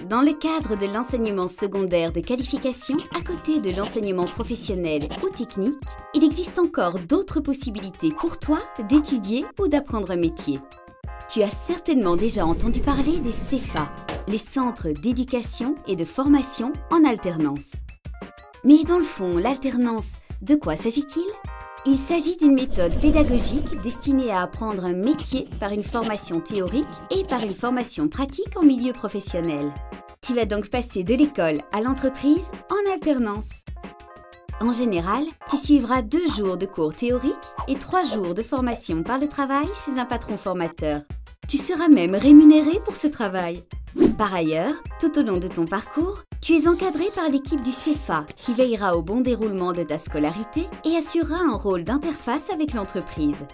Dans le cadre de l'enseignement secondaire de qualification, à côté de l'enseignement professionnel ou technique, il existe encore d'autres possibilités pour toi d'étudier ou d'apprendre un métier. Tu as certainement déjà entendu parler des CEFA, les centres d'éducation et de formation en alternance. Mais dans le fond, l'alternance, de quoi s'agit-il? Il s'agit d'une méthode pédagogique destinée à apprendre un métier par une formation théorique et par une formation pratique en milieu professionnel. Tu vas donc passer de l'école à l'entreprise en alternance. En général, tu suivras 2 jours de cours théoriques et 3 jours de formation par le travail chez un patron formateur. Tu seras même rémunéré pour ce travail. Par ailleurs, tout au long de ton parcours, tu es encadré par l'équipe du CEFA qui veillera au bon déroulement de ta scolarité et assurera un rôle d'interface avec l'entreprise.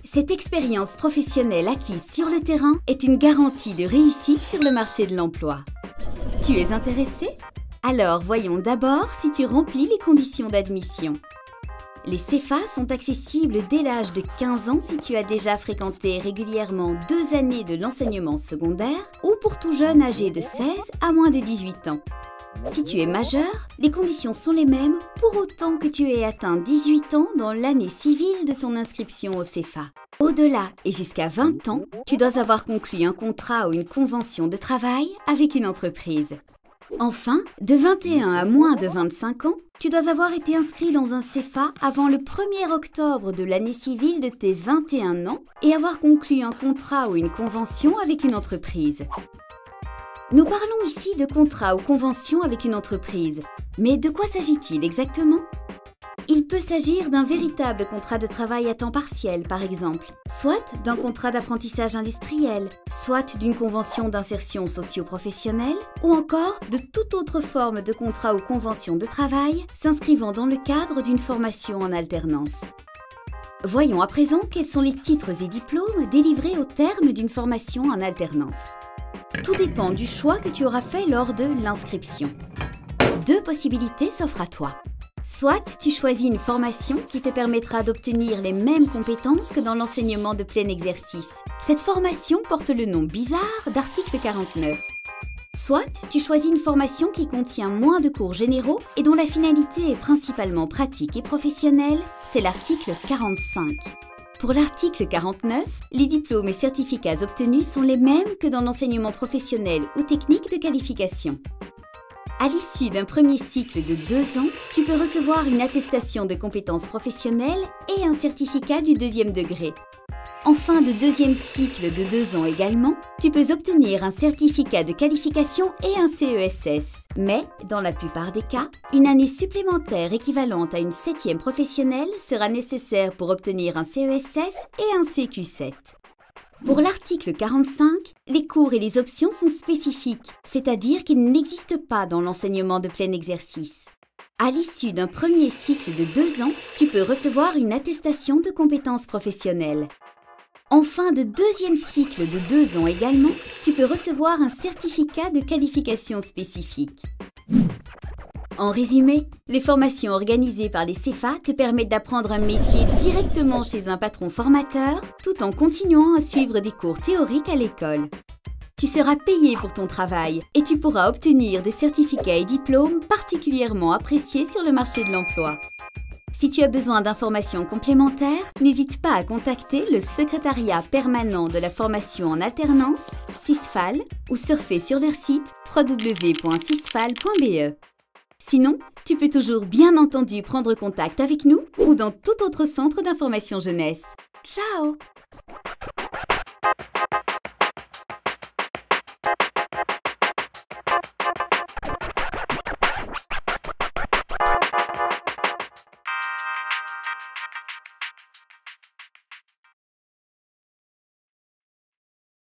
Cette expérience professionnelle acquise sur le terrain est une garantie de réussite sur le marché de l'emploi. Tu es intéressé? Alors voyons d'abord si tu remplis les conditions d'admission. Les CEFA sont accessibles dès l'âge de 15 ans si tu as déjà fréquenté régulièrement 2 années de l'enseignement secondaire ou pour tout jeune âgé de 16 à moins de 18 ans. Si tu es majeur, les conditions sont les mêmes pour autant que tu aies atteint 18 ans dans l'année civile de ton inscription au CEFA. Au-delà et jusqu'à 20 ans, tu dois avoir conclu un contrat ou une convention de travail avec une entreprise. Enfin, de 21 à moins de 25 ans, tu dois avoir été inscrit dans un CEFA avant le 1er octobre de l'année civile de tes 21 ans et avoir conclu un contrat ou une convention avec une entreprise. Nous parlons ici de contrat ou convention avec une entreprise. Mais de quoi s'agit-il exactement? Il peut s'agir d'un véritable contrat de travail à temps partiel, par exemple, soit d'un contrat d'apprentissage industriel, soit d'une convention d'insertion socio-professionnelle, ou encore de toute autre forme de contrat ou convention de travail s'inscrivant dans le cadre d'une formation en alternance. Voyons à présent quels sont les titres et diplômes délivrés au terme d'une formation en alternance. Tout dépend du choix que tu auras fait lors de l'inscription. 2 possibilités s'offrent à toi. Soit tu choisis une formation qui te permettra d'obtenir les mêmes compétences que dans l'enseignement de plein exercice. Cette formation porte le nom bizarre d'article 49. Soit tu choisis une formation qui contient moins de cours généraux et dont la finalité est principalement pratique et professionnelle, c'est l'article 45. Pour l'article 49, les diplômes et certificats obtenus sont les mêmes que dans l'enseignement professionnel ou technique de qualification. À l'issue d'un premier cycle de 2 ans, tu peux recevoir une attestation de compétences professionnelles et un certificat du 2e degré. En fin de 2e cycle de 2 ans également, tu peux obtenir un certificat de qualification et un CESS. Mais, dans la plupart des cas, une année supplémentaire équivalente à une 7e professionnelle sera nécessaire pour obtenir un CESS et un CQ7. Pour l'article 45, les cours et les options sont spécifiques, c'est-à-dire qu'ils n'existent pas dans l'enseignement de plein exercice. À l'issue d'un premier cycle de 2 ans, tu peux recevoir une attestation de compétences professionnelles. En fin de 2e cycle de 2 ans également, tu peux recevoir un certificat de qualification spécifique. En résumé, les formations organisées par les CEFA te permettent d'apprendre un métier directement chez un patron formateur, tout en continuant à suivre des cours théoriques à l'école. Tu seras payé pour ton travail et tu pourras obtenir des certificats et diplômes particulièrement appréciés sur le marché de l'emploi. Si tu as besoin d'informations complémentaires, n'hésite pas à contacter le secrétariat permanent de la formation en alternance, CISFAL, ou surfer sur leur site www.cisfal.be. Sinon, tu peux toujours bien entendu prendre contact avec nous ou dans tout autre centre d'information jeunesse. Ciao!